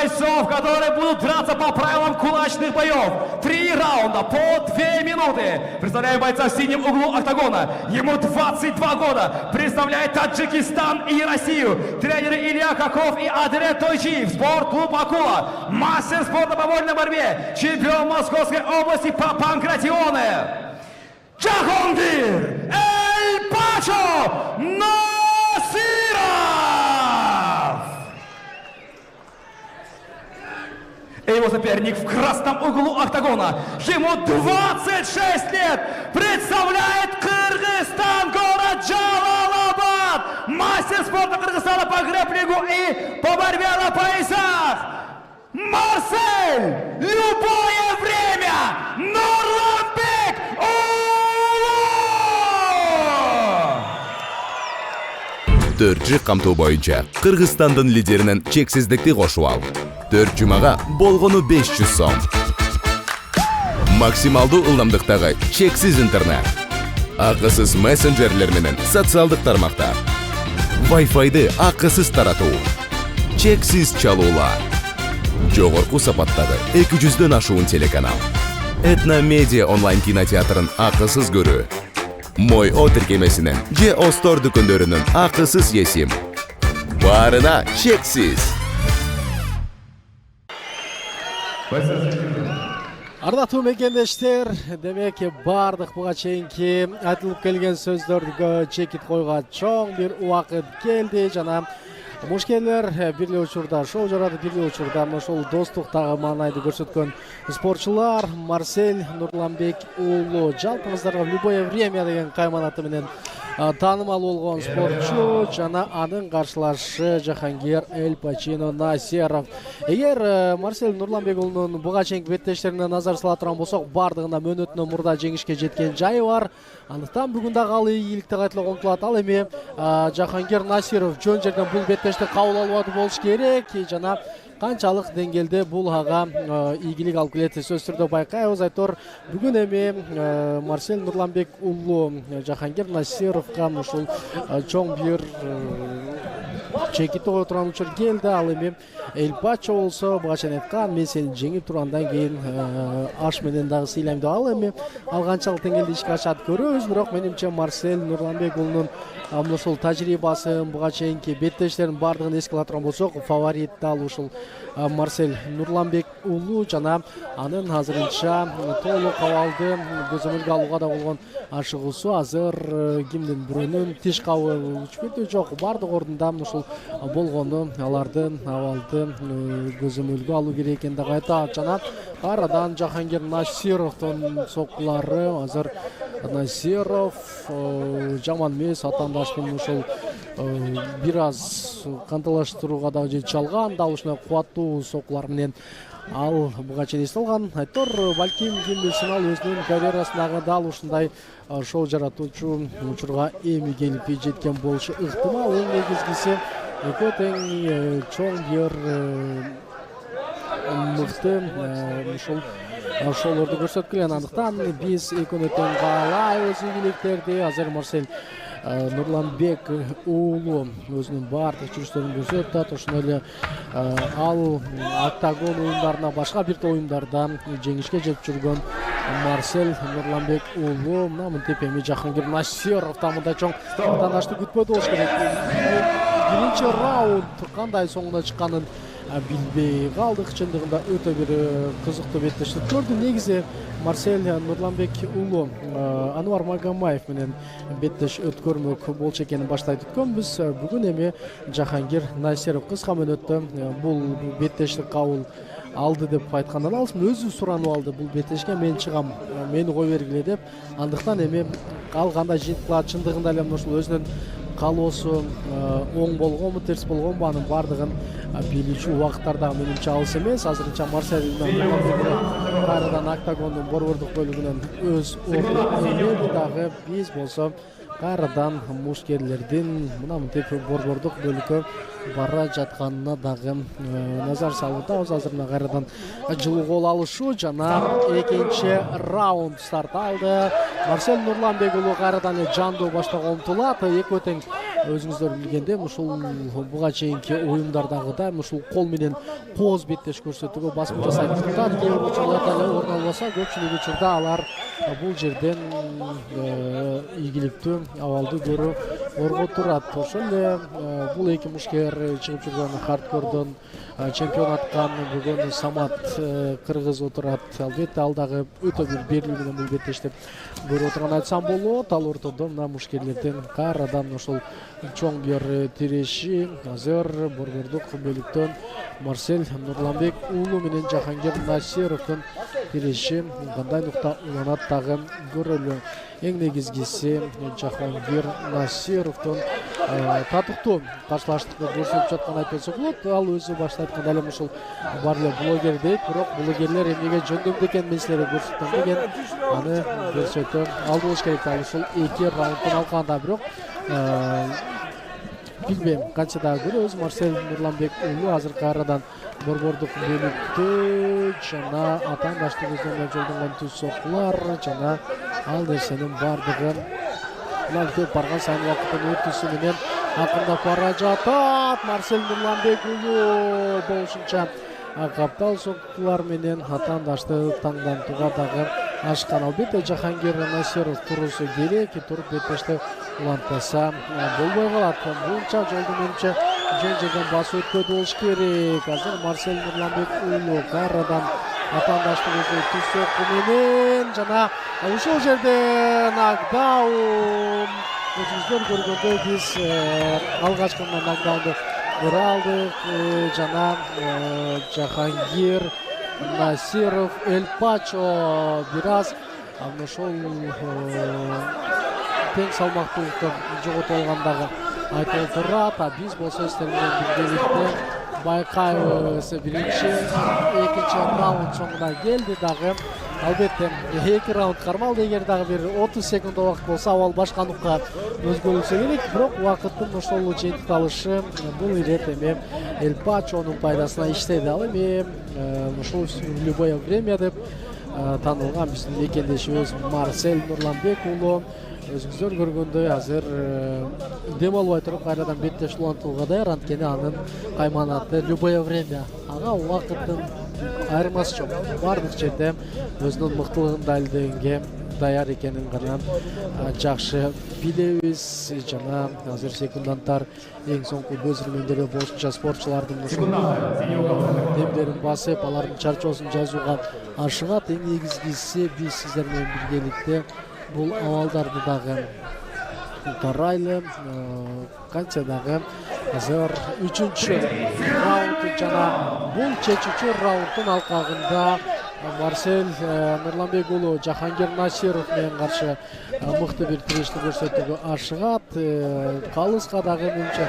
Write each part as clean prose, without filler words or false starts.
бойцов, которые будут драться по правилам кулачных боев. 3 раунда по 2 минуты. Представляем бойца в синем углу октагона. Ему 22 года. Представляет Таджикистан и Россию. Тренеры Илья Каков и Адрет Тойчиев. Спортклуб «Акула». Мастер спорта по вольной борьбе. Чемпион Московской области по панкратиону. Джахангир Эль Пачо Насиров! И его соперник в красном углу октагона. Ему 26 лет. Представляет Кыргызстан, город Джалалабад. Мастер спорта Кыргызстана по грэпплингу и по борьбе на поясах. Марсель! Любое время! Нурланбек Улу! 4 камтуу боюнча Кыргызстандын лидеринен чексиздикти кошуп ал. 4 жумага болгону 500 сом. Максималдуу ылдамдыктагы чексиз интернет. Акысыз мессенджерлер менен социалдык тармактар. Wi-Fi'ды акысыз таратуу. Чексиз чалуулар. Жогорку сапаттагы 200дөн ашуун телеканал. Этно Медиа онлайн кинотеатрын акысыз көрүү. Мой О тиркемесинен же Остор дүкөндөрүнүн акысыз есим. Баарына чексиз. Ардактуу мекендештер, демек бардык буга чейинки айтылып келген сөздөргө чекит койгон чоң бир убакыт келди жана мушкерлер бир эле учурда шоу жарады, бир эле учурда ошол достуктагы маанайды көрсөткөн спортчулар Марсель Нурланбек уулу. Жалпыңыздарга в любое время деген кайман аты менен таанымал болгон спортчу жана анын каршылашы Джахангир Эль Пачо Насиров. Эгер Марсель Нурланбек уулунун буга чейинки беттештерине назар сала турган болсок, бардыгында мөөнөтүнөн мурда жеңишке жеткен жайы бар. Андыктан бүгүн дагы ал ийгиликти кайталоого умтулат. Ал эми Джахангир Насиров жөн жерден бул беттешти кабыл алып болуш керек жана канчалык деңгээлде бул ага ийгилик алып келет сөзсүз түрдө байкайбыз. Айтор бүгүн эми Марсель Нурланбек уулу Джахангир Насировго ушул чоң бир чекит ой турган учур келди. Ал эми Эль Пачо болсо буга чейин айткан, мен сени жеңип тургандан кийин аш менен дагы сыйлайм деп. Ал эми ал канчалык деңгээлде ишке ашат көрөбүз. Бирок менимче Марсель Нурланбек уулунун ушул тажрыйбасын, буга чейинки беттештерин бардыгын эске ала турган болсок, фаворит дал ушул Марсель Нурланбек уулу жана анын азырынча толук абалды көзөмөлгө алууга да болгон ашыгуусу азыр кимдин бирөөнүн тиш кабы учпетүү жок. Бардык ордунда ушул болгону алардын абалды көзөмөлгө алуу керек экенин да айтат жана кайрадан Джахангир Насировдун соккулары азыр Насиров жаман эмес, атаандаштын ушул бир аз канталаштырууга дагы жетише алган, дал ушундай кубаттуу соккулар менен ал буга чейин эсте алган. Айтор балким ким билсин, ал өзүнүн карьерасындагы дал ушундай шоу жаратуучу учурга эми келип жеткен болушу ыктымал. Эң негизгиси экөө тең чоң бир мыкты ушул шоулорду көрсөтүп келген. Андыктан биз экөөнө тең каалайбыз ийгиликтерди. Азыр Марсель Нурланбек уулу өзүнүн баардык жүрүштөрүн көрсөтүп атат. Ошондой эле ал октагон оюндарына, башка бир оюндарда жеңишке жетип жүргөн Марсель Нурланбек уулу мына мынтип эми Джахангир Насировдон мындай чоң атаандашты күтпөдү болуш керек. Биринчи раунд кандай соңуна чыкканын билбей калдык. Чындыгында өтө бир кызыктуу беттештик көрдү. Негизи Марсель Нурланбек уулу Анвар Магомаев менен беттеш өткөрмөк болчу экенин башта айтып өткөнбүз. Бүгүн эми Джахангир Насиров кыска мөөнөттө бул беттештик кабыл алды деп айткандан алсын, өзү суранып алды. Бул беттешке мен чыгам, мени кой бергиле деп. Андыктан эми ал кандай жыйынтык кылат, чындыгында эле ушул өзүнүн калоосу оң болгонбу, терс болгонбу, анын бардыгын билүүчү убакыттарда менимче алыс эмес. Азырынча Марсель кайрадан октагондун борбордук бөлүгүнөн өз ордун ээледи дагы. Биз болсо кайрадан мушкерлердин мына мынтип борбордук бөлүккө бара жатканына дагы назар салып атабыз. Азыр мына кайрадан жылуу кол алышуу жана экинчи раунд старт алды. Марсель Нурланбек уулу кайрадан эле жандуу баштоого умтулат. Экөө тең өзүңүздөр билгендей ушул буга чейинки оюндардагыдай ушул кол менен кооз беттеш көрсөтүүгө басым жасайт. Кээ бир учурларда орун албаса, көпчүлүк учурда алар бул жерден ийгиликтүү абалды көрүүгө турат. Ошол эле бул эки мушкер чыгып жүргөн хардкордон чемпион аткан бүгүн Самат кыргыз отурат. Албетте ал дагы өтө бир берилүү менен бул беттештеп көрүп отурган айтсам болот. Ал ортодо мына мушкерлерден кайрадан ошол чоң бир тиреши азыр борбордук бөлүктөн Марсель Нурланбек уулу менен Жахангир Насировдун тиреши кандай нукта уланат дагы көрөлү. Эң негизгиси Жахангир Насировдун татыктуу каршылаштыкты көрсөтүп жатканын айтып өтсөк болот. Ал өзү башта айтканда эле ушул бар эле блогер дейт, бирок блогерлер эмнеге жөндөмдүү экенин мен силерге көрсөтөм деген аны көрсөтө алды болуш керек. Ал ушул 2 раундтун алкагында бирок билбейм канча дагы көрөбүз. Марсель Нурланбек уулу азыр кайрадан борбордук бөлүктө жана атаандаштык көздөмө жолдонгон түз соккулар жана ал нерсенин бардыгы көп барган сайын убакыттын өтүүсү менен акырындап бара жатат. Марсель Нурланбек уулу болушунча каптал соккулар менен атаандашты таңдантууга дагы ашкан. Албетте Жахангир Насиров турусу керек, туруп беттеште улантпаса болбой калат. Бунча жолду менимче жөн жерден басып өткөдү болуш керек. Азыр Марсель Нурланбек уулу кайрадан атаандашты түз сокку менен жана ушул жерде нокдаун. Өзүңүздөр көргөндөй биз алгачкы нокдаунду көрө алдык жана Жахангир Насиров Эль Пачо бир аз ошол тең салмактуулукту жоготуп алгандагы айтылып турат. Биз болсо сиздер менен биргеликте байкайбыз. Биринчи, экинчи раунд соңуна келди дагы. Албетте 2 раунд кармалды. Эгер дагы бир 30 секунд убакыт болсо абал башка нукка өзгөрүлсө керек. Бирок убакыттын ошол жетип бул ирет эми Эль Пачонун пайдасына иштеди. Ал эми ушул любое время деп таанылган биздин мекендешибиз Марсель Нурланбек уулу өзүңүздөр көргөндөй азыр дем албай туруп кайрадан беттеш улантууга даяр. Анткени анын кайманаты любое время, ага убакыттын айырмасы жок. Бардык жерде өзүнүн мыктылыгын далилдегенге даяр экенин гана жакшы билебиз. Жана азыр секунданттар эң соңку көз ирмемдерде болушунча спортчулардын демдерин басып, алардын чарчоосун жазууга ашыгат. Эң негизгиси биз сиздер менен биргеликте бул абалдарды дагы карайлы. Канча дагы азыр 3-чү раунд жана бул чечүүчү раунддун алкагында Марсель Нурланбек уулу Жахангир Насиров менен каршы мыкты бир тирешти көрсөтүүгө ашыгат. Калыска дагы менимче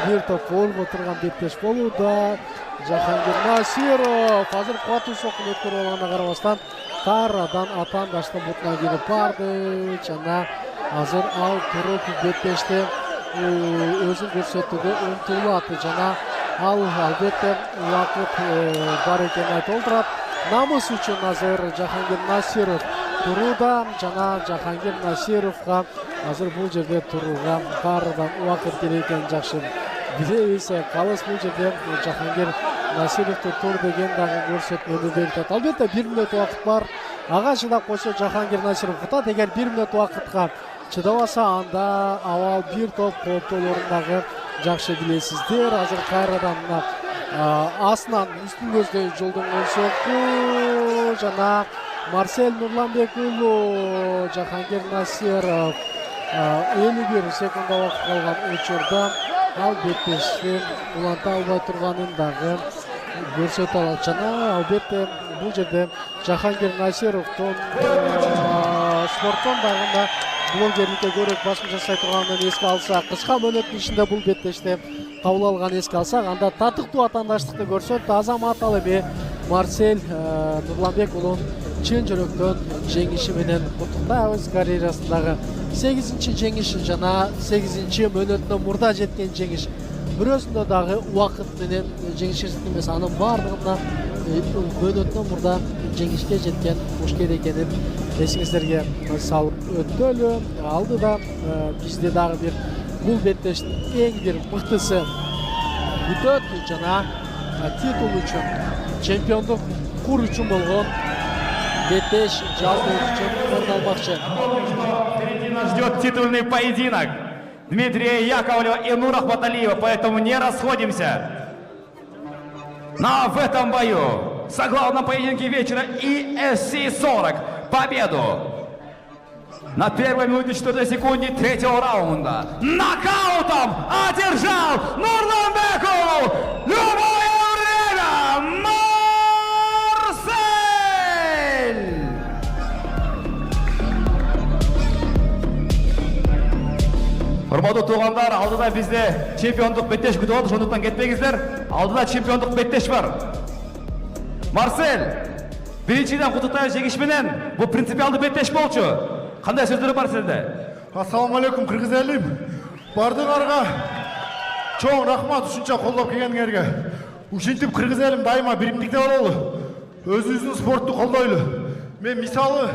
бир топ болго турган беттеш болууда. Жахангир Насиров азыр кубаттуу соккун өткөрүп алганына карабастан кайрадан атаандаштын бутуна кирип барды жана азыр ал туруп беттеште өзүн көрсөтүүгө умтулат жана ал албетте убакыт бар экенин айтып олтурат. Намыс үчүн азыр Жахангир Насиров турууда жана Жахангир Насировго азыр бул жерде турууга кайрадан убакыт керек экенин жакшы билебиз. Калыс бул жерде Жахангир Насировду тур деген дагы көрсөтмөнү берет. Албетте 1 мүнөт убакыт бар. Ага чыдап койсо Жахангир Насиров утат. Эгер 1 мүнөт убакытка чыдабаса анда абал бир топ кооптоолорун дагы жакшы билесиздер. Азыр кайрадан астынан үстүн көздөй жолдонгон сокку жана Марсель Нурланбек уулу Жахангир Насиров 51 секунд убакыт калган учурда ал беттешти уланта албай турганын дагы көрсөтө алат. Жана албетте бул жерде Жахангир Насировдун спорттон дагы блогерликке көрөк басым жасай турганын эске алсак, кыска мөөнөттүн ичинде бул беттешти кабыл алганын эске алсак, анда татыктуу атаандаштыкты көрсөттү. Азамат ал эми Марсель Нурланбек уулун чын жүрөктөн жеңиши менен куттуктайбыз. Карьерасындагы 8-чи жеңиши жана 8-чи мөөнөтүнөн мурда жеткен жеңиш. Бирөөсүндө дагы убакыт менен жеңишке жеткен эмес, анын бардыгында мөөнөтүнөн мурда жеңишке жеткен мушкер экенин эсиңиздерге салып өттөлү. Алдыда бизде дагы бир бул беттештин эң бир мыктысы бүтөт жана титул үчүн, чемпиондук кур үчүн болгон беттеш жалпы үчүн орун алмакчы. Впереди нас ждет титульный поединок Дмитрия Яковлева и Нура Ахматалиева, поэтому не расходимся. Но в этом бою, в главном поединке вечера ESC-40, победу на первой минуте 4 секунде третьего раунда нокаутом одержал Нурланбеков любое время Марсель! Құрметті туғандар, алдыда бізде чемпиондық беттеш күтіп отыр, сондықтан кетпеңіздер. Алдыда чемпиондық беттеш бар. Марсель, біріншіден құттықтайын жеңішменен, бұл принципиалды беттеш болчу. Қандай сөздері бар сізде? Ассалаумалейкум, қырғыз әлім. Бардыңарға чоң рахмат үшінші қолдап келгендерге. Ушинтип қырғыз әлім дайыма биримдикте бололу. Өзүбүздүн спортты колдойлу. Мен мисалы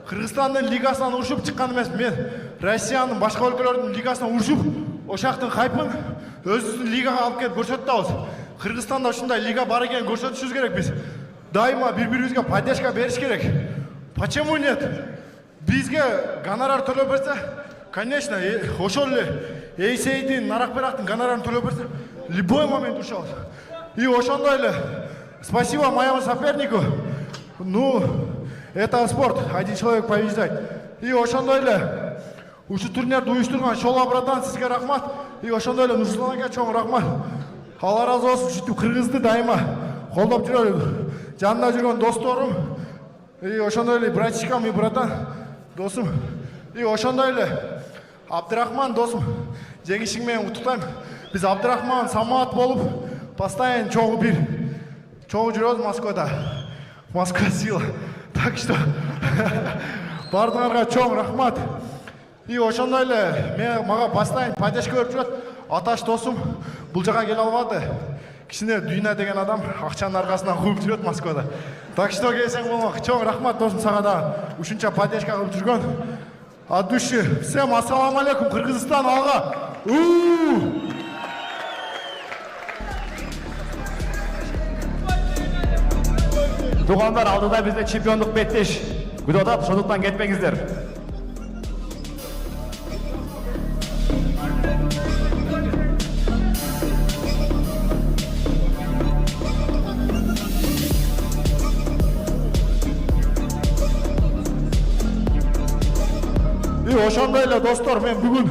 Кыргызстандын лигасынан урушуп чыккан эмес, мен Россиянын башка өлкөлөрдүн лигасынан урушуп, ошактын хайпын өзүбүздүн лигага алып келип көрсөттүбүз. Кыргызстанда ушундай лига бар экенин көрсөтүшүбүз керек биз. Дайыма бири-бирибизге поддержка бериш керек. Почему нет? Бизге гонорар төлөп берсе, конечно, ошол эле Эйсейдин, Наракберактын гонорарын төлөп берсе, любой момент ушабыз. И ошондой эле спасибо моему сопернику. Ну, это спорт, один человек побеждает. И ошондой эле ушу турнирди уюштурган Шола братан сизге рахмат. И ошондой эле Нурсултан ака чоң рахмат. Алла разы болсун, ушинтип Кыргызды дайыма колдоп жүрөлү. Жанында жүргөн досторум, и ошондой эле братчикам и братан досум. И ошондой эле Абдрахман досум, жеңишиң менен куттуктайм. Биз Абдрахман Самат болуп, постоянно чогуу жүрөбүз Москвада. Москва сила. Так что бардыңарга чоң рахмат. И ошондой эле мага постоянно поддержка берип жүрөт. Аташ досум бул жака келе албады. Кичине Дүйнө деген адам акчанын аркасынан кууп жүрөт Москвада. Так что келсең болмок. Чоң рахмат досум сага да. Ушунча поддержка кылып жүргөн. От души. Всем ассаламу алейкум, Кыргызстан алга. Туғандар, алдыда бізде чемпиондық беттеш күтіп отыр, сондықтан кетпеңіздер. И ошондой эле достор, мен бүгүн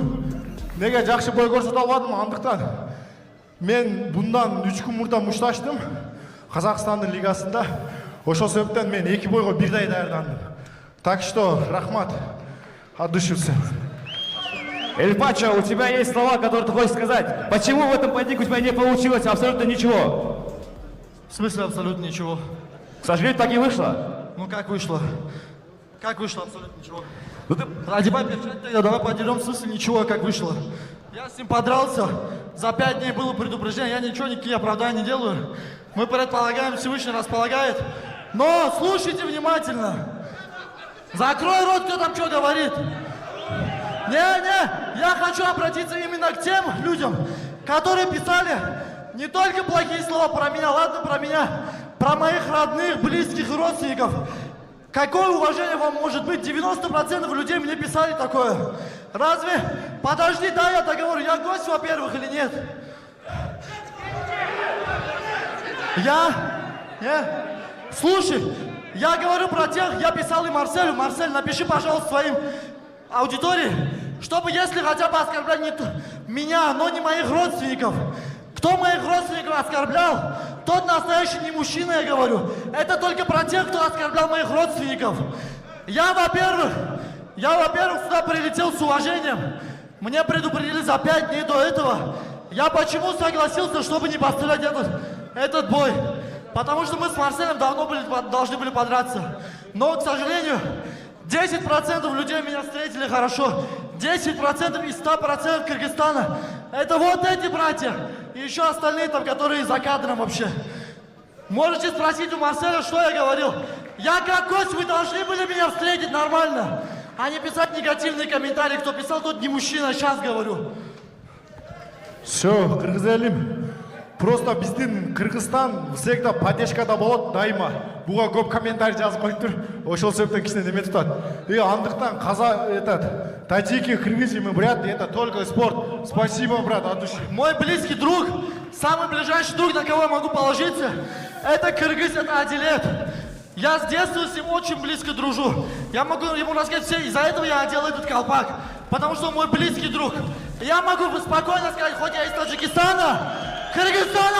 неге жакшы бой көрсөтө албадым, андыктан мен bundan 3 күн мурда мушташтым Казакстандын лигасында. Ошол себептен мен 2 бойго бирдей даярдандым. Так что рахмат от души всем. Эль Пачо, у тебя есть слова, которые ты хочешь сказать. Почему в этом поединке у тебя не получилось абсолютно ничего? В смысле абсолютно ничего? К сожалению, так и вышло. Ну как вышло? Как вышло абсолютно ничего? Ну ты ради побежать тогда, давай подерем, в смысле ничего, как вышло. Я с ним подрался, за 5 дней было предупреждение, я ничего, никакие оправдания не делаю. Мы предполагаем, Всевышний располагает. Но слушайте внимательно. Закрой рот, кто там что говорит. Не, я хочу обратиться именно к тем людям, которые писали не только плохие слова про меня, ладно, про меня, про моих родных, близких и родственников. Какое уважение вам может быть? 90% людей мне писали такое. Разве? Подожди, да, я договорю. Я гость, во-первых, или нет? Слушай, я говорю про тех, я писал и Марселю. Марсель, напиши, пожалуйста, своим аудитории, чтобы, если хотя бы оскорбляли не меня, но не моих родственников. Кто моих родственников оскорблял, тот настоящий не мужчина, я говорю. Это только про тех, кто оскорблял моих родственников. Я, во-первых, сюда прилетел с уважением. Мне предупредили за 5 дней до этого. Я почему согласился, чтобы не пострелять этот бой? Потому что мы с Марселем давно должны были подраться. Но, к сожалению, 10% людей меня встретили хорошо. 10% из 100% Кыргызстана. Это вот эти братья. И еще остальные там, которые за кадром вообще. Можете спросить у Марселя, что я говорил. Я как гость, вы должны были меня встретить нормально. А не писать негативные комментарии. Кто писал, тот не мужчина, сейчас говорю. Все, Кыргыз элим. Просто биздин Кыргызстан всегда поддержкада болот дайыма. Буга көп комментарий жазып коюптур. Ошол себептен кичине неме тутат. И андыктан таджики, кыргызы, мы, брат, это только спорт. Спасибо, брат, от души. Мой близкий друг, самый ближайший друг, на кого я могу положиться, это кыргыз, это Адилет. Я с детства с ним очень близко дружу. Я могу ему рассказать все, из-за этого я одел этот колпак. Потому что он мой близкий друг. Я могу спокойно сказать, хоть я из Таджикистана, Кыргызстан